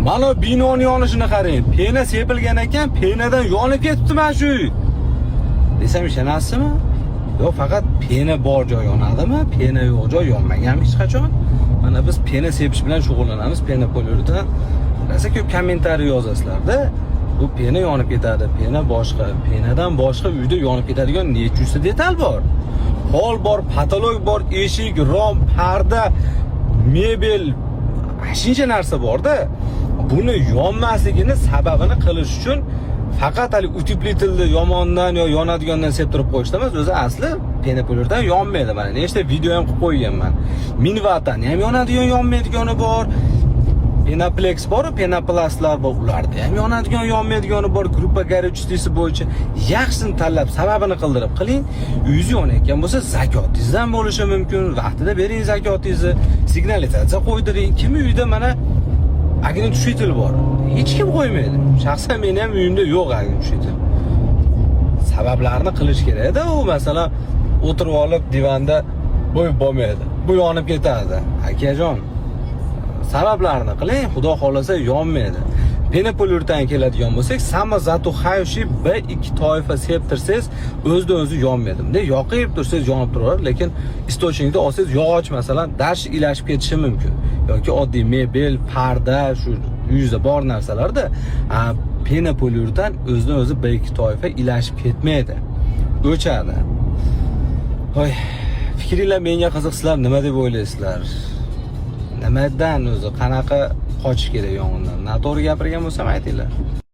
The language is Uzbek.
Mana binoning yonishini qarang. Pena sepilgan ekan, penadan yonib ketibdi mana shu uy. Desam ishonasizmi? Yo'q, faqat pena bor joy yonadimi? Pena yo'q joy yonmagan hech qachon. Mana biz pena sepish bilan shug'ullanamiz. Pena polirda rosa ko'p kommentariy yozasizlar-da. Bu pena yonib ketadi, pena boshqa, penadan boshqa uyda yonib ketadigan nechta detal bor. Pol bor, patolog bor, eshik, rom, parda, mebel, shuncha narsa bor-da. Buni yonmasligini sababini qilish uchun faqat hali utepletildi yomondan yo yonadigandan septirib qo'yishda emas, o'zi asli penapolerdan yonmaydi. Mana nechta video ham qilib qo'yganman. Minvatdan ham yonadigan, yonmaydigani bor. Penaplex bor, penaplastlar bor, ularda ham yonadigan, yonmaydigani bor. Gruppa garajistisi bo'yicha yaxshisini tanlab, sababini qildirib qiling. Uyingiz yonayotgan bo'lsa, zakotingizdan bo'lishi mumkin. Vaqtida bering zakotingizni, signalizatsiya qo'ydiring. Kim uyida mana agentushitel bor. Hech kim qo'ymaydi. Shaxsan men ham uyimda yo'q agentushitel. Sabablarni qilish kerak-da. U masalan o'tirib olib divanda bo'yib bo'lmaydi. Bu yonib ketadi. Akajon, sabablarni qiling, xudo xolasa yonmaydi. Penapolerdan keladigan bo'lsak, sama zatu hayshi B2 toifa septirsangiz o'zida o'zi yonmaydi. Bunday yoqib tursangiz yonib turaveradi, lekin istochnikda olsangiz yog'och masalan darsh ilashib ketishi mumkin. Yoki oddiy mebel, parda, shu yuzda bor narsalarda penapolerdan o'zidan o'zi B2 toifa ilashib ketmaydi. O'chadi. Voy, fikringlar menga qiziqsizlar, nima deb o'ylaysizlar? Nimadan o'zi qanaqa qochish kerak yong'indan? Noto'g'ri gapirgan bo'lsam aytinglar.